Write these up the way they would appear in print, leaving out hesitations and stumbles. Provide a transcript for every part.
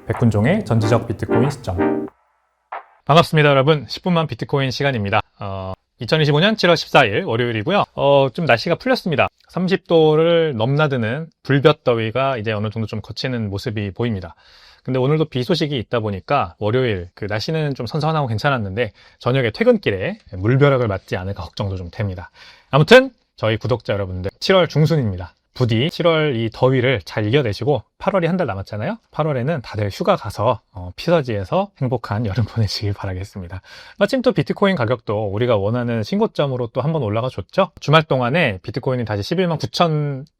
백훈종의 전지적 비트코인 시점. 반갑습니다, 여러분. 10분만 비트코인 시간입니다. 2025년 7월 14일 월요일이고요. 좀 날씨가 풀렸습니다. 30도를 넘나드는 불볕더위가 이제 어느 정도 좀 거치는 모습이 보입니다. 근데 오늘도 비 소식이 있다 보니까 월요일 날씨는 좀 선선하고 괜찮았는데 저녁에 퇴근길에 물벼락을 맞지 않을까 걱정도 좀 됩니다. 아무튼 저희 구독자 여러분들 7월 중순입니다. 부디 7월 이 더위를 잘 이겨내시고 8월이 한 달 남았잖아요. 8월에는 다들 휴가 가서 피서지에서 행복한 여름 보내시길 바라겠습니다. 마침 또 비트코인 가격도 우리가 원하는 신고점으로 또 한번 올라가 줬죠. 주말 동안에 비트코인이 다시 11만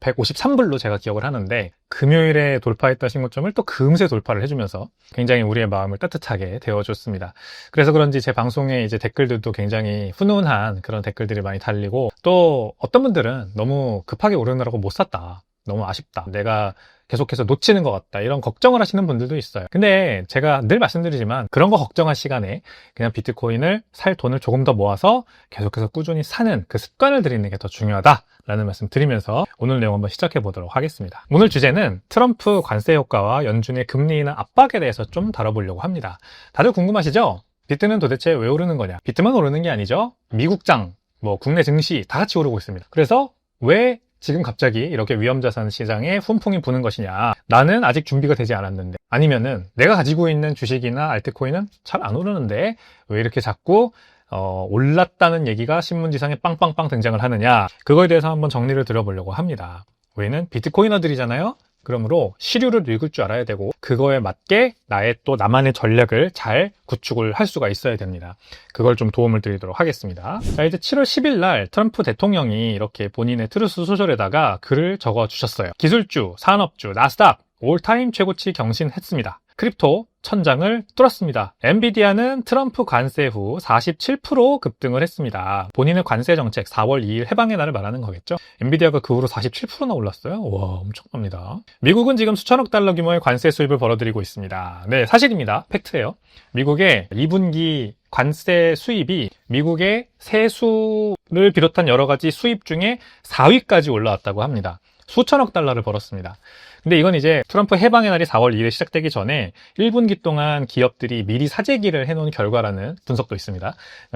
9,153불로 제가 기억을 하는데 금요일에 돌파했던 신고점을 또 금세 돌파를 해주면서 굉장히 우리의 마음을 따뜻하게 데워줬습니다. 그래서 그런지 제 방송에 이제 댓글들도 굉장히 훈훈한 그런 댓글들이 많이 달리고, 또 어떤 분들은 너무 급하게 오르느라고 못 샀다, 너무 아쉽다, 내가 계속해서 놓치는 것 같다, 이런 걱정을 하시는 분들도 있어요. 근데 제가 늘 말씀드리지만 그런 거 걱정할 시간에 그냥 비트코인을 살 돈을 조금 더 모아서 계속해서 꾸준히 사는 그 습관을 들이는 게 더 중요하다라는 말씀 드리면서 오늘 내용 한번 시작해 보도록 하겠습니다. 오늘 주제는 트럼프 관세 효과와 연준의 금리 인하 압박에 대해서 좀 다뤄보려고 합니다. 다들 궁금하시죠? 비트는 도대체 왜 오르는 거냐? 비트만 오르는 게 아니죠. 미국장, 국내 증시 다 같이 오르고 있습니다. 그래서 왜 지금 갑자기 이렇게 위험자산 시장에 훈풍이 부는 것이냐, 나는 아직 준비가 되지 않았는데, 아니면은 내가 가지고 있는 주식이나 알트코인은 잘 안 오르는데 왜 이렇게 자꾸 올랐다는 얘기가 신문지상에 빵빵빵 등장을 하느냐, 그거에 대해서 한번 정리를 드려보려고 합니다. 우리는 비트코이너들이잖아요. 그러므로 시류를 읽을 줄 알아야 되고, 그거에 맞게 나만의 전략을 잘 구축을 할 수가 있어야 됩니다. 그걸 좀 도움을 드리도록 하겠습니다. 자, 이제 7월 10일 날 트럼프 대통령이 이렇게 본인의 트루스 소셜에다가 글을 적어 주셨어요. 기술주, 산업주, 나스닥 올타임 최고치 경신했습니다. 크립토 천장을 뚫었습니다. 엔비디아는 트럼프 관세 후 47% 급등을 했습니다. 본인의 관세 정책 4월 2일 해방의 날을 말하는 거겠죠. 엔비디아가 그 후로 47%나 올랐어요. 와, 엄청납니다. 미국은 지금 수천억 달러 규모의 관세 수입을 벌어들이고 있습니다. 네, 사실입니다. 팩트예요. 미국의 2분기 관세 수입이 미국의 세수를 비롯한 여러 가지 수입 중에 4위까지 올라왔다고 합니다. 수천억 달러를 벌었습니다. 근데 이건 이제 트럼프 해방의 날이 4월 2일에 시작되기 전에 1분기 동안 기업들이 미리 사재기를 해놓은 결과라는 분석도 있습니다.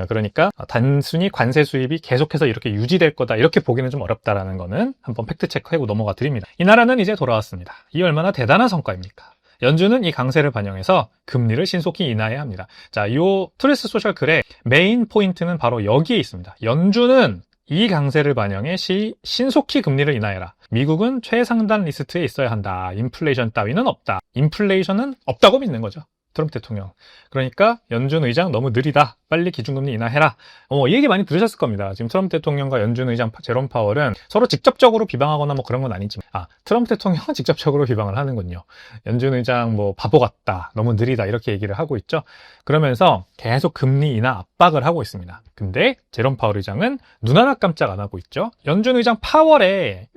그러니까 단순히 관세 수입이 계속해서 이렇게 유지될 거다, 이렇게 보기는 좀 어렵다라는 거는 한번 팩트 체크하고 넘어가 드립니다. 이 나라는 이제 돌아왔습니다. 이 얼마나 대단한 성과입니까? 연준은 이 강세를 반영해서 금리를 신속히 인하해야 합니다. 자, 이 트루스 소셜 글의 메인 포인트는 바로 여기에 있습니다. 연준은 이 강세를 반영해 신속히 금리를 인하해라. 미국은 최상단 리스트에 있어야 한다. 인플레이션 따위는 없다. 인플레이션은 없다고 믿는 거죠, 트럼프 대통령. 그러니까 연준 의장 너무 느리다, 빨리 기준금리 인하해라. 이 얘기 많이 들으셨을 겁니다. 지금 트럼프 대통령과 연준 의장 제롬 파월은 서로 직접적으로 비방하거나 그런 건 아니지만, 트럼프 대통령은 직접적으로 비방을 하는군요. 연준 의장 바보 같다, 너무 느리다, 이렇게 얘기를 하고 있죠. 그러면서 계속 금리 인하 압박을 하고 있습니다. 근데 제롬 파월 의장은 눈 하나 깜짝 안 하고 있죠. 연준 의장 파월의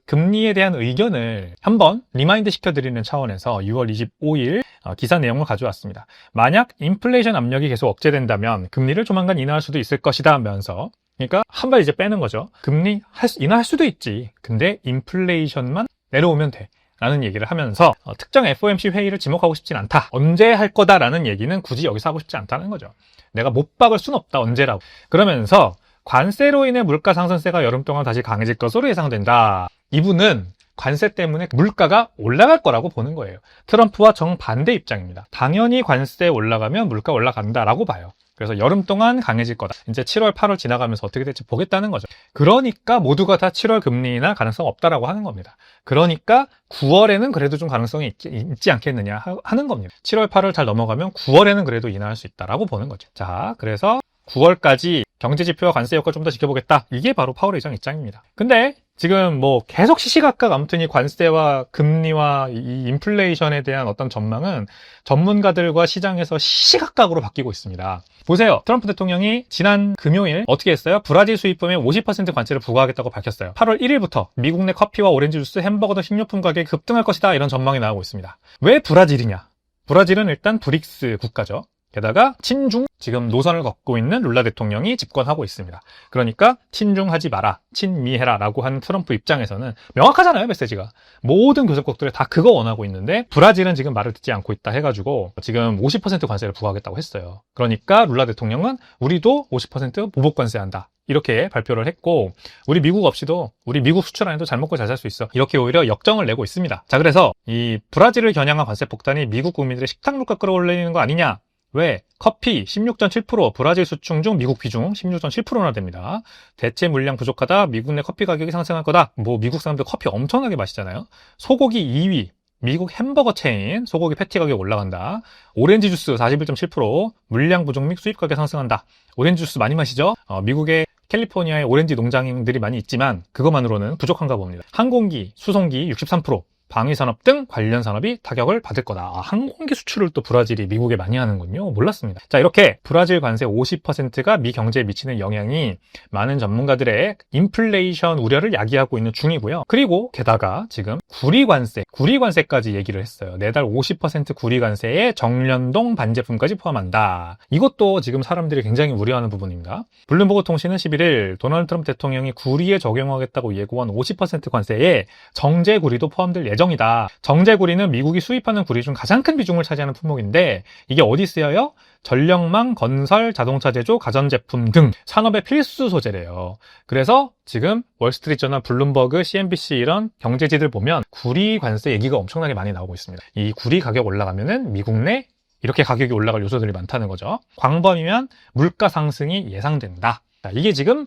금리에 대한 의견을 한번 리마인드 시켜드리는 차원에서 6월 25일 기사 내용을 가져왔습니다. 만약 인플레이션 압력이 계속 억제된다면 금리를 조만간 인하할 수도 있을 것이다 하면서, 그러니까 한 발 이제 빼는 거죠. 금리 인하할 수도 있지, 근데 인플레이션만 내려오면 돼 라는 얘기를 하면서 특정 FOMC 회의를 지목하고 싶진 않다, 언제 할 거다라는 얘기는 굳이 여기서 하고 싶지 않다는 거죠. 내가 못 박을 순 없다, 언제라고. 그러면서 관세로 인해 물가 상승세가 여름 동안 다시 강해질 것으로 예상된다. 이분은 관세 때문에 물가가 올라갈 거라고 보는 거예요. 트럼프와 정반대 입장입니다. 당연히 관세 올라가면 물가 올라간다라고 봐요. 그래서 여름 동안 강해질 거다. 이제 7월, 8월 지나가면서 어떻게 될지 보겠다는 거죠. 그러니까 모두가 다 7월 금리 인하 가능성 없다라고 하는 겁니다. 그러니까 9월에는 그래도 좀 가능성이 있지 않겠느냐 하는 겁니다. 7월, 8월 잘 넘어가면 9월에는 그래도 인하할 수 있다라고 보는 거죠. 자, 그래서 9월까지 경제지표와 관세 효과 좀 더 지켜보겠다. 이게 바로 파월 의장 입장입니다. 근데 지금 계속 시시각각 아무튼 이 관세와 금리와 이 인플레이션에 대한 어떤 전망은 전문가들과 시장에서 시시각각으로 바뀌고 있습니다. 보세요. 트럼프 대통령이 지난 금요일 어떻게 했어요? 브라질 수입품에 50% 관세를 부과하겠다고 밝혔어요. 8월 1일부터 미국 내 커피와 오렌지 주스, 햄버거 등 식료품 가격이 급등할 것이다, 이런 전망이 나오고 있습니다. 왜 브라질이냐? 브라질은 일단 브릭스 국가죠. 게다가 친중 지금 노선을 걷고 있는 룰라 대통령이 집권하고 있습니다. 그러니까 친중하지 마라, 친미해라 라고 하는 트럼프 입장에서는 명확하잖아요, 메시지가. 모든 교섭국들이 다 그거 원하고 있는데 브라질은 지금 말을 듣지 않고 있다 해가지고 지금 50% 관세를 부과하겠다고 했어요. 그러니까 룰라 대통령은 우리도 50% 보복 관세한다, 이렇게 발표를 했고, 우리 미국 없이도, 우리 미국 수출 안 해도 잘 먹고 잘 살 수 있어, 이렇게 오히려 역정을 내고 있습니다. 자, 그래서 이 브라질을 겨냥한 관세 폭탄이 미국 국민들의 식탁 물가 끌어올리는 거 아니냐. 왜? 커피 16.7%, 브라질 수출 중 미국 비중 16.7%나 됩니다. 대체 물량 부족하다, 미국 내 커피 가격이 상승할 거다. 뭐 미국 사람들 커피 엄청나게 마시잖아요. 소고기 2위, 미국 햄버거 체인 소고기 패티 가격 올라간다. 오렌지 주스 41.7%, 물량 부족 및 수입 가격 상승한다. 오렌지 주스 많이 마시죠? 미국의 캘리포니아에 오렌지 농장들이 많이 있지만 그것만으로는 부족한가 봅니다. 항공기, 수송기 63%, 방위산업 등 관련 산업이 타격을 받을 거다. 항공기 수출을 또 브라질이 미국에 많이 하는군요. 몰랐습니다. 자, 이렇게 브라질 관세 50%가 미 경제에 미치는 영향이 많은 전문가들의 인플레이션 우려를 야기하고 있는 중이고요. 그리고 게다가 지금 구리관세까지 얘기를 했어요. 매달 50% 구리관세에 정련동 반제품까지 포함한다. 이것도 지금 사람들이 굉장히 우려하는 부분입니다. 블룸버그 통신은 11일 도널드 트럼프 대통령이 구리에 적용하겠다고 예고한 50% 관세에 정제구리도 포함될 예정이다. 정제구리는 미국이 수입하는 구리 중 가장 큰 비중을 차지하는 품목인데 이게 어디 쓰여요? 전력망, 건설, 자동차 제조, 가전제품 등 산업의 필수 소재래요. 그래서 지금 월스트리트저널, 블룸버그, CNBC 이런 경제지들 보면 구리 관세 얘기가 엄청나게 많이 나오고 있습니다. 이 구리 가격 올라가면은 미국 내 이렇게 가격이 올라갈 요소들이 많다는 거죠. 광범위한 물가 상승이 예상된다. 자, 이게 지금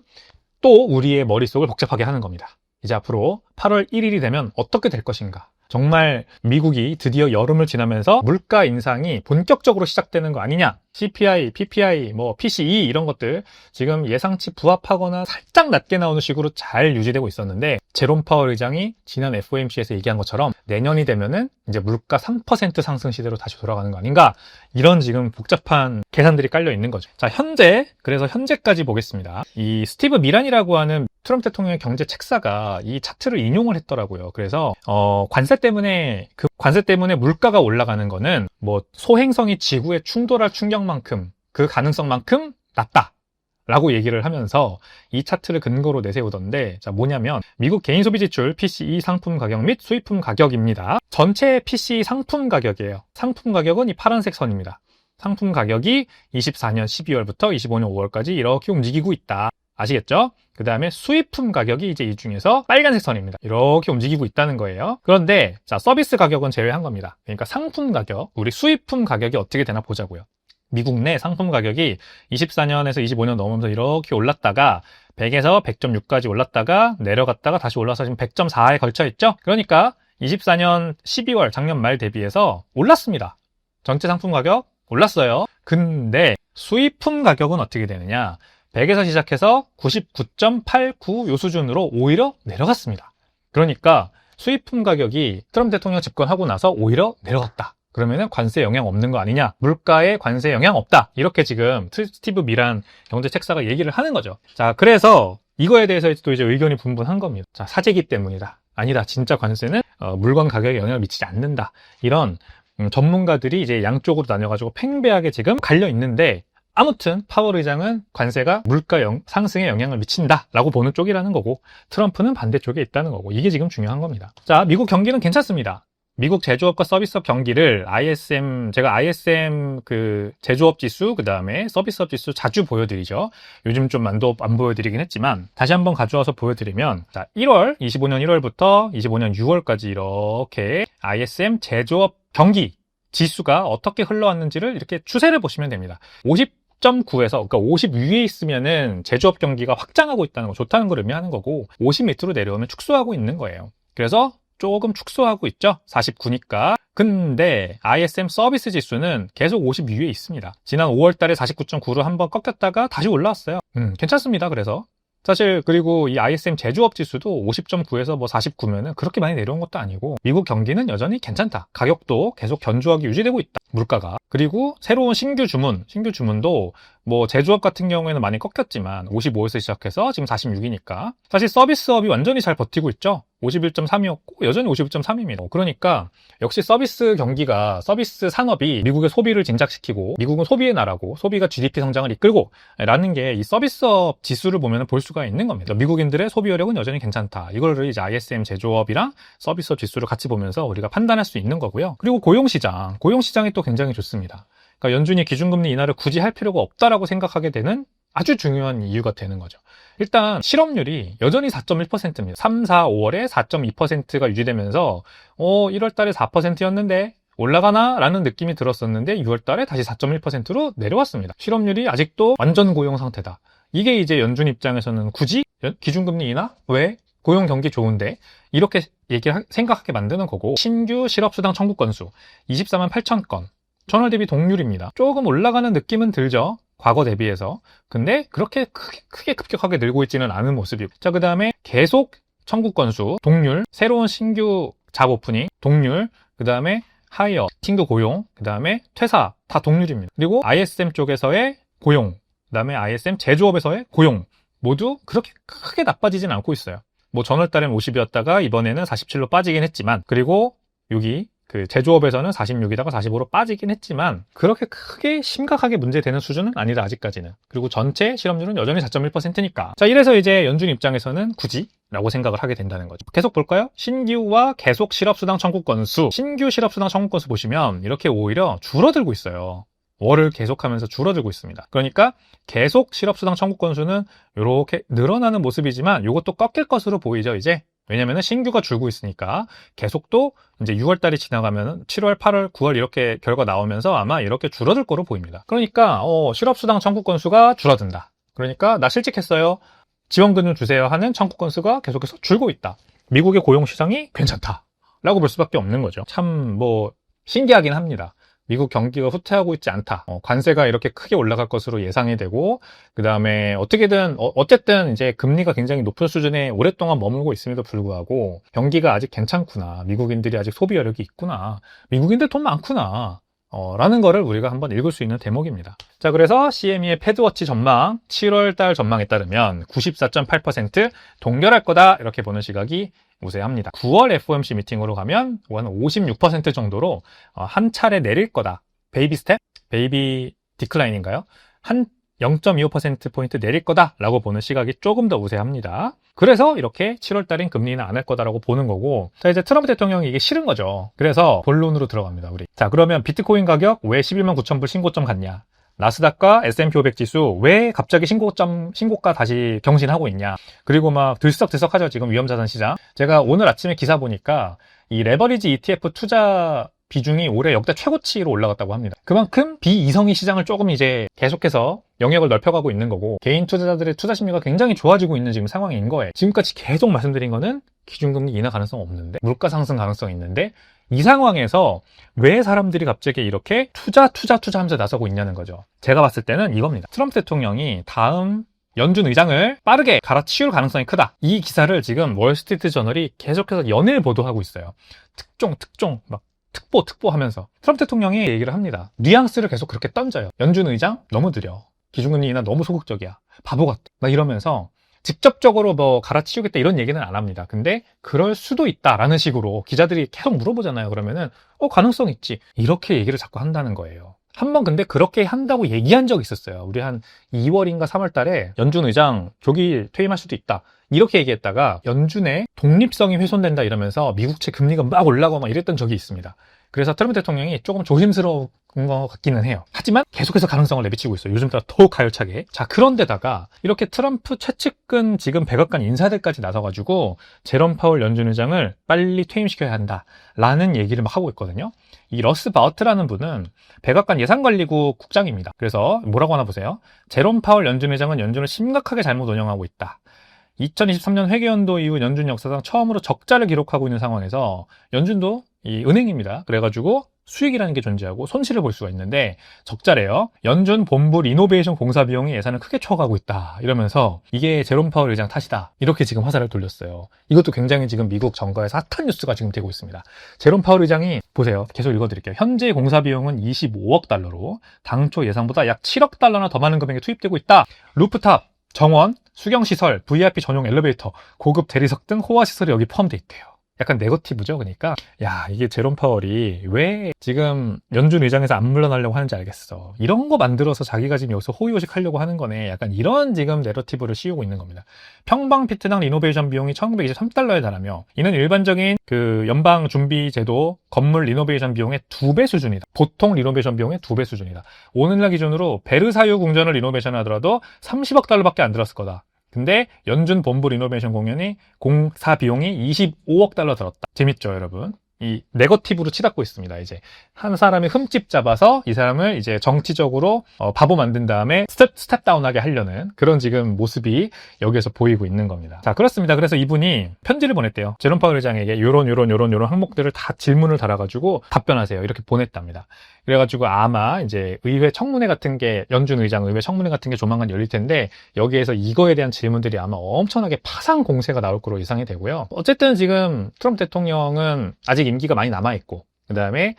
또 우리의 머릿속을 복잡하게 하는 겁니다. 이제 앞으로 8월 1일이 되면 어떻게 될 것인가? 정말 미국이 드디어 여름을 지나면서 물가 인상이 본격적으로 시작되는 거 아니냐? CPI, PPI, PCE 이런 것들 지금 예상치 부합하거나 살짝 낮게 나오는 식으로 잘 유지되고 있었는데 제롬 파월 의장이 지난 FOMC에서 얘기한 것처럼 내년이 되면은 이제 물가 3% 상승 시대로 다시 돌아가는 거 아닌가? 이런 지금 복잡한 계산들이 깔려 있는 거죠. 자, 그래서 현재까지 보겠습니다. 이 스티브 미란이라고 하는 트럼프 대통령의 경제 책사가 이 차트를 인용을 했더라고요. 그래서 관세 때문에 물가가 올라가는 거는 소행성이 지구에 충돌할 충격만큼 그 가능성만큼 낮다 라고 얘기를 하면서 이 차트를 근거로 내세우던데, 자, 뭐냐면 미국 개인 소비 지출 PCE 상품 가격 및 수입품 가격입니다. 전체 PCE 상품 가격이에요. 상품 가격은 이 파란색 선입니다. 상품 가격이 24년 12월부터 25년 5월까지 이렇게 움직이고 있다. 아시겠죠? 그 다음에 수입품 가격이 이제 이 중에서 빨간색 선입니다. 이렇게 움직이고 있다는 거예요. 그런데 자, 서비스 가격은 제외한 겁니다. 그러니까 상품 가격, 우리 수입품 가격이 어떻게 되나 보자고요. 미국 내 상품 가격이 24년에서 25년 넘으면서 이렇게 올랐다가 100에서 100.6까지 올랐다가 내려갔다가 다시 올라서 지금 100.4에 걸쳐 있죠? 그러니까 24년 12월 작년 말 대비해서 올랐습니다. 전체 상품 가격 올랐어요. 근데 수입품 가격은 어떻게 되느냐? 100에서 시작해서 99.89 요 수준으로 오히려 내려갔습니다. 그러니까 수입품 가격이 트럼프 대통령 집권하고 나서 오히려 내려갔다. 그러면은 관세 영향 없는 거 아니냐? 물가에 관세 영향 없다. 이렇게 지금 스티브 미란 경제책사가 얘기를 하는 거죠. 자, 그래서 이거에 대해서 또 이제 의견이 분분한 겁니다. 자, 사재기 때문이다. 아니다. 진짜 관세는 물건 가격에 영향을 미치지 않는다. 이런 전문가들이 이제 양쪽으로 나뉘어가지고 팽배하게 지금 갈려 있는데, 아무튼 파월 의장은 관세가 물가 상승에 영향을 미친다라고 보는 쪽이라는 거고, 트럼프는 반대쪽에 있다는 거고, 이게 지금 중요한 겁니다. 자, 미국 경기는 괜찮습니다. 미국 제조업과 서비스업 경기를 제가 ISM 그 제조업 지수, 그 다음에 서비스업 지수 자주 보여드리죠. 요즘 좀 안 보여드리긴 했지만 다시 한번 가져와서 보여드리면, 자, 25년 1월부터 25년 6월까지 이렇게 ISM 제조업 경기 지수가 어떻게 흘러왔는지를 이렇게 추세를 보시면 됩니다. 50.9에서, 그러니까 50 위에 있으면은 제조업 경기가 확장하고 있다는 거, 좋다는 걸 의미하는 거고, 50 밑으로 내려오면 축소하고 있는 거예요. 그래서 조금 축소하고 있죠. 49니까. 근데 ISM 서비스 지수는 계속 50 위에 있습니다. 지난 5월 달에 49.9로 한번 꺾였다가 다시 올라왔어요. 괜찮습니다. 그래서 사실, 그리고 이 ISM 제조업 지수도 50.9에서 49면은 그렇게 많이 내려온 것도 아니고, 미국 경기는 여전히 괜찮다. 가격도 계속 견조하게 유지되고 있다. 물가가. 그리고 새로운 신규 주문도 제조업 같은 경우에는 많이 꺾였지만 55에서 시작해서 지금 46이니까 사실 서비스업이 완전히 잘 버티고 있죠. 51.3이었고 여전히 51.3입니다. 그러니까 역시 서비스 경기가, 서비스 산업이 미국의 소비를 진작시키고 미국은 소비의 나라고 소비가 GDP 성장을 이끌고 라는 게 이 서비스업 지수를 보면 볼 수가 있는 겁니다. 미국인들의 소비여력은 여전히 괜찮다. 이거를 이제 ISM 제조업이랑 서비스업 지수를 같이 보면서 우리가 판단할 수 있는 거고요. 그리고 고용시장이 또 굉장히 좋습니다. 그러니까 연준이 기준금리 인하를 굳이 할 필요가 없다라고 생각하게 되는 아주 중요한 이유가 되는 거죠. 일단 실업률이 여전히 4.1%입니다. 3, 4, 5월에 4.2%가 유지되면서 1월 달에 4%였는데 올라가나? 라는 느낌이 들었었는데 6월 달에 다시 4.1%로 내려왔습니다. 실업률이 아직도 완전 고용 상태다. 이게 이제 연준 입장에서는 굳이 기준금리 인하? 왜? 고용 경기 좋은데 이렇게 생각하게 만드는 거고, 신규 실업수당 청구 건수 24만 8천 건, 전월 대비 동률입니다. 조금 올라가는 느낌은 들죠, 과거 대비해서. 근데 그렇게 크게 급격하게 늘고 있지는 않은 모습이고, 자, 그 다음에 계속 청구 건수 동률, 새로운 신규 잡 오프닝 동률, 그 다음에 하이어 신규 고용, 그 다음에 퇴사 다 동률입니다. 그리고 ISM 쪽에서의 고용, 그 다음에 ISM 제조업에서의 고용 모두 그렇게 크게 나빠지진 않고 있어요. 뭐 전월 달엔 50이었다가 이번에는 47로 빠지긴 했지만, 그리고 여기 그 제조업에서는 46이다가 45로 빠지긴 했지만 그렇게 크게 심각하게 문제되는 수준은 아니다, 아직까지는. 그리고 전체 실업률은 여전히 4.1%니까. 자, 이래서 이제 연준 입장에서는 굳이? 라고 생각을 하게 된다는 거죠. 계속 볼까요? 신규와 계속 실업수당 청구 건수. 신규 실업수당 청구 건수 보시면 이렇게 오히려 줄어들고 있어요. 월을 계속하면서 줄어들고 있습니다. 그러니까 계속 실업수당 청구 건수는 이렇게 늘어나는 모습이지만 이것도 꺾일 것으로 보이죠, 이제. 왜냐면은 신규가 줄고 있으니까. 계속도 이제 6월달이 지나가면 7월, 8월, 9월 이렇게 결과 나오면서 아마 이렇게 줄어들 거로 보입니다. 그러니까 실업수당 청구 건수가 줄어든다. 그러니까 나 실직했어요, 지원금 좀 주세요 하는 청구 건수가 계속해서 줄고 있다. 미국의 고용시장이 괜찮다 라고 볼 수밖에 없는 거죠. 참 신기하긴 합니다. 미국 경기가 후퇴하고 있지 않다. 관세가 이렇게 크게 올라갈 것으로 예상이 되고, 그 다음에 어쨌든 이제 금리가 굉장히 높은 수준에 오랫동안 머물고 있음에도 불구하고 경기가 아직 괜찮구나. 미국인들이 아직 소비 여력이 있구나. 미국인들 돈 많구나. 라는 거를 우리가 한번 읽을 수 있는 대목입니다. 자, 그래서 CME의 패드워치 전망, 7월 달 전망에 따르면 94.8% 동결할 거다, 이렇게 보는 시각이 우세합니다. 9월 FOMC 미팅으로 가면 한 56% 정도로 한 차례 내릴 거다. 베이비 스텝? 베이비 디클라인인가요? 한 0.25%포인트 내릴 거다라고 보는 시각이 조금 더 우세합니다. 그래서 이렇게 7월 달엔 금리는 안 할 거다라고 보는 거고, 자, 이제 트럼프 대통령이 이게 싫은 거죠. 그래서 본론으로 들어갑니다, 우리. 자, 그러면 비트코인 가격 왜 11만 9천 불 신고점 갔냐? 나스닥과 S&P 500 지수 왜 갑자기 신고가 다시 경신하고 있냐? 그리고 막 들썩들썩하죠, 지금 위험자산 시장. 제가 오늘 아침에 기사 보니까 이 레버리지 ETF 투자 비중이 올해 역대 최고치로 올라갔다고 합니다. 그만큼 비이성희 시장을 조금 이제 계속해서 영역을 넓혀가고 있는 거고, 개인 투자자들의 투자 심리가 굉장히 좋아지고 있는 지금 상황인 거예요. 지금까지 계속 말씀드린 거는 기준금리 인하 가능성 없는데, 물가 상승 가능성 있는데, 이 상황에서 왜 사람들이 갑자기 이렇게 투자 하면서 나서고 있냐는 거죠. 제가 봤을 때는 이겁니다. 트럼프 대통령이 다음 연준 의장을 빠르게 갈아치울 가능성이 크다. 이 기사를 지금 월스트리트 저널이 계속해서 연일 보도하고 있어요. 특종 막 특보 하면서 트럼프 대통령이 얘기를 합니다. 뉘앙스를 계속 그렇게 던져요. 연준 의장 너무 느려, 기준금리 인하 너무 소극적이야, 바보 같다, 막 이러면서 직접적으로 갈아치우겠다 이런 얘기는 안 합니다. 근데 그럴 수도 있다라는 식으로 기자들이 계속 물어보잖아요. 그러면은 가능성 있지, 이렇게 얘기를 자꾸 한다는 거예요. 한번 근데 그렇게 한다고 얘기한 적이 있었어요. 우리 한 2월인가 3월 달에 연준 의장 조기 퇴임할 수도 있다, 이렇게 얘기했다가 연준의 독립성이 훼손된다 이러면서 미국채 금리가 막 올라가고 막 이랬던 적이 있습니다. 그래서 트럼프 대통령이 조금 조심스러운 것 같기는 해요. 하지만 계속해서 가능성을 내비치고 있어요. 요즘 따라 더욱 가열차게. 자, 그런데다가 이렇게 트럼프 최측근 지금 백악관 인사들까지 나서가지고 제롬 파월 연준 의장을 빨리 퇴임시켜야 한다라는 얘기를 막 하고 있거든요. 이 러스 바우트라는 분은 백악관 예산관리국 국장입니다. 그래서 뭐라고 하나 보세요. 제롬 파월 연준 의장은 연준을 심각하게 잘못 운영하고 있다. 2023년 회계연도 이후 연준 역사상 처음으로 적자를 기록하고 있는 상황에서, 연준도 이 은행입니다. 그래가지고 수익이라는 게 존재하고 손실을 볼 수가 있는데 적자래요. 연준 본부 리노베이션 공사 비용이 예산을 크게 초과하고 있다, 이러면서 이게 제롬 파월 의장 탓이다, 이렇게 지금 화살을 돌렸어요. 이것도 굉장히 지금 미국 정가에서 핫한 뉴스가 지금 되고 있습니다. 제롬 파월 의장이 보세요. 계속 읽어드릴게요. 현재 공사 비용은 25억 달러로 당초 예상보다 약 7억 달러나 더 많은 금액이 투입되고 있다. 루프탑 정원, 수경시설, VIP 전용 엘리베이터, 고급 대리석 등 호화 시설이 여기 포함되어 있대요. 약간 네거티브죠. 그러니까 야, 이게 제롬 파월이 왜 지금 연준 의장에서 안 물러나려고 하는지 알겠어. 이런 거 만들어서 자기가 지금 여기서 호의호식 하려고 하는 거네. 약간 이런 지금 내러티브를 씌우고 있는 겁니다. 평방 피트당 리노베이션 비용이 1923달러에 달하며 이는 일반적인 그 연방 준비 제도 건물 리노베이션 비용의 2배 수준이다. 보통 리노베이션 비용의 2배 수준이다. 오늘날 기준으로 베르사유 궁전을 리노베이션 하더라도 30억 달러밖에 안 들었을 거다. 근데 연준 본부 리노베이션 공연이 공사 비용이 25억 달러 들었다. 재밌죠, 여러분? 이 네거티브로 치닫고 있습니다. 이제 한 사람이 흠집 잡아서 이 사람을 이제 정치적으로 바보 만든 다음에 스텝 다운하게 하려는 그런 지금 모습이 여기에서 보이고 있는 겁니다. 자, 그렇습니다. 그래서 이분이 편지를 보냈대요. 제롬 파월 의장에게 요런 항목들을 다 질문을 달아가지고 답변하세요. 이렇게 보냈답니다. 그래가지고 아마 이제 의회 청문회 같은 게 연준 의장 의회 청문회 같은 게 조만간 열릴 텐데 여기에서 이거에 대한 질문들이 아마 엄청나게 파상 공세가 나올 거로 예상이 되고요. 어쨌든 지금 트럼프 대통령은 아직 임기가 많이 남아있고 그 다음에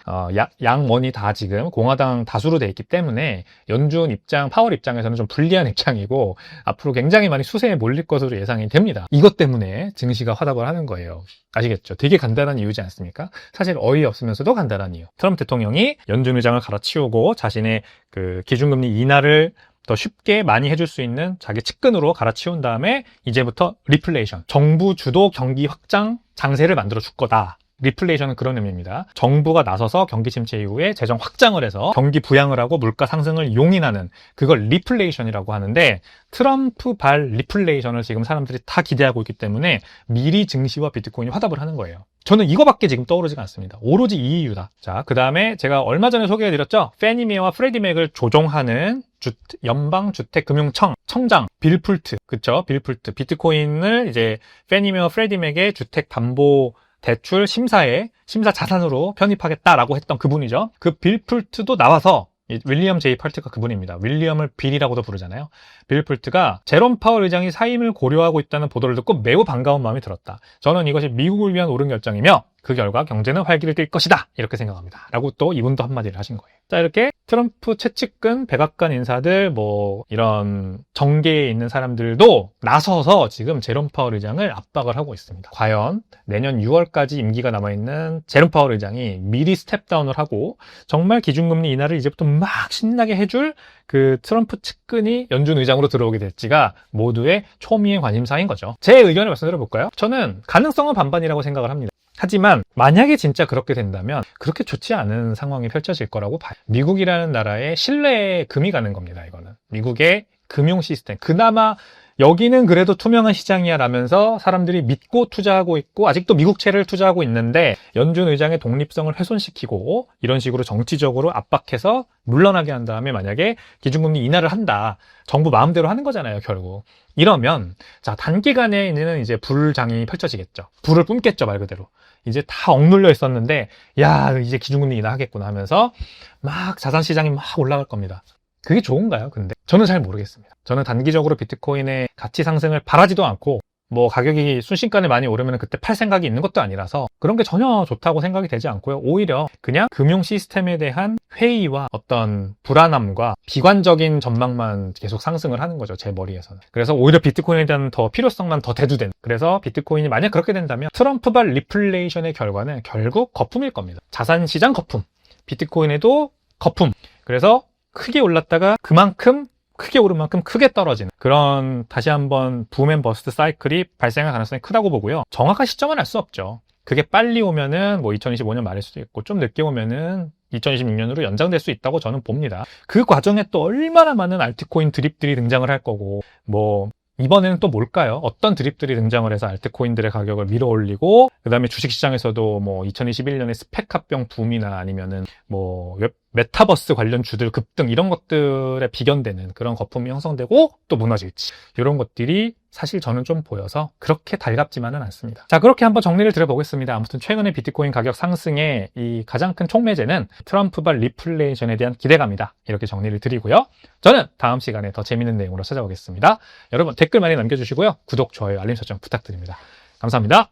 양원이 다 지금 공화당 다수로 돼 있기 때문에 연준 입장, 파월 입장에서는 좀 불리한 입장이고 앞으로 굉장히 많이 수세에 몰릴 것으로 예상이 됩니다. 이것 때문에 증시가 화답을 하는 거예요. 아시겠죠? 되게 간단한 이유지 않습니까? 사실 어이없으면서도 간단한 이유. 트럼프 대통령이 연준 의장을 갈아치우고 자신의 그 기준금리 인하를 더 쉽게 많이 해줄 수 있는 자기 측근으로 갈아치운 다음에 이제부터 리플레이션, 정부 주도 경기 확장 장세를 만들어 줄 거다. 리플레이션은 그런 의미입니다. 정부가 나서서 경기 침체 이후에 재정 확장을 해서 경기 부양을 하고 물가 상승을 용인하는 그걸 리플레이션이라고 하는데 트럼프 발 리플레이션을 지금 사람들이 다 기대하고 있기 때문에 미리 증시와 비트코인이 화답을 하는 거예요. 저는 이거밖에 지금 떠오르지가 않습니다. 오로지 이 이유다. 자, 그 다음에 제가 얼마 전에 소개해드렸죠? 페니메와 프레디맥을 조종하는 연방주택금융청장 빌풀트, 그쵸? 빌풀트 비트코인을 이제 페니메와 프레디맥의 주택담보 대출 심사 자산으로 편입하겠다라고 했던 그분이죠. 그 빌풀트도 나와서 윌리엄 제이 펄트가 그분입니다. 윌리엄을 빌이라고도 부르잖아요. 빌 풀트가 제롬 파월 의장이 사임을 고려하고 있다는 보도를 듣고 매우 반가운 마음이 들었다. 저는 이것이 미국을 위한 옳은 결정이며 그 결과 경제는 활기를 띨 것이다. 이렇게 생각합니다. 라고 또 이분도 한마디를 하신 거예요. 자, 이렇게 트럼프 최측근, 백악관 인사들, 뭐 이런 정계에 있는 사람들도 나서서 지금 제롬 파월 의장을 압박을 하고 있습니다. 과연 내년 6월까지 임기가 남아있는 제롬 파월 의장이 미리 스텝다운을 하고 정말 기준금리 인하를 이제부터 막 신나게 해줄 그 트럼프 측근이 연준 의장으로 들어오게 될지가 모두의 초미의 관심사인 거죠. 제 의견을 말씀드려볼까요? 저는 가능성은 반반이라고 생각을 합니다. 하지만 만약에 진짜 그렇게 된다면 그렇게 좋지 않은 상황이 펼쳐질 거라고 봐요. 미국이라는 나라의 신뢰에 금이 가는 겁니다. 이거는 미국의 금융 시스템, 그나마 여기는 그래도 투명한 시장이야 라면서 사람들이 믿고 투자하고 있고 아직도 미국채를 투자하고 있는데 연준 의장의 독립성을 훼손시키고 이런 식으로 정치적으로 압박해서 물러나게 한 다음에 만약에 기준금리 인하를 한다. 정부 마음대로 하는 거잖아요, 결국. 이러면 자, 단기간에는 이제 불장이 펼쳐지겠죠. 불을 뿜겠죠, 말 그대로. 이제 다 억눌려 있었는데 야, 이제 기준금리 인하하겠구나 하면서 막 자산시장이 막 올라갈 겁니다. 그게 좋은가요? 근데 저는 잘 모르겠습니다. 저는 단기적으로 비트코인의 가치 상승을 바라지도 않고 뭐 가격이 순식간에 많이 오르면 그때 팔 생각이 있는 것도 아니라서 그런 게 전혀 좋다고 생각이 되지 않고요. 오히려 그냥 금융 시스템에 대한 회의와 어떤 불안함과 비관적인 전망만 계속 상승을 하는 거죠. 제 머리에서는. 그래서 오히려 비트코인에 대한 더 필요성만 더 대두된. 그래서 비트코인이 만약 그렇게 된다면 트럼프발 리플레이션의 결과는 결국 거품일 겁니다. 자산시장 거품, 비트코인에도 거품. 그래서 크게 올랐다가 그만큼 크게 오른 만큼 크게 떨어지는 그런 다시 한번 붐앤버스트 사이클이 발생할 가능성이 크다고 보고요. 정확한 시점은 알 수 없죠. 그게 빨리 오면은 뭐 2025년 말일 수도 있고 좀 늦게 오면은 2026년으로 연장될 수 있다고 저는 봅니다. 그 과정에 또 얼마나 많은 알트코인 드립들이 등장을 할 거고 뭐 이번에는 또 뭘까요? 어떤 드립들이 등장을 해서 알트코인들의 가격을 밀어 올리고 그 다음에 주식시장에서도 뭐 2021년에 스펙 합병 붐이나 아니면은 뭐 메타버스 관련 주들 급등 이런 것들에 비견되는 그런 거품이 형성되고 또 무너질지 이런 것들이 사실 저는 좀 보여서 그렇게 달갑지만은 않습니다. 자, 그렇게 한번 정리를 드려보겠습니다. 아무튼 최근에 비트코인 가격 상승의 이 가장 큰 촉매제는 트럼프발 리플레이션에 대한 기대감이다. 이렇게 정리를 드리고요. 저는 다음 시간에 더 재밌는 내용으로 찾아오겠습니다. 여러분 댓글 많이 남겨주시고요. 구독, 좋아요, 알림 설정 부탁드립니다. 감사합니다.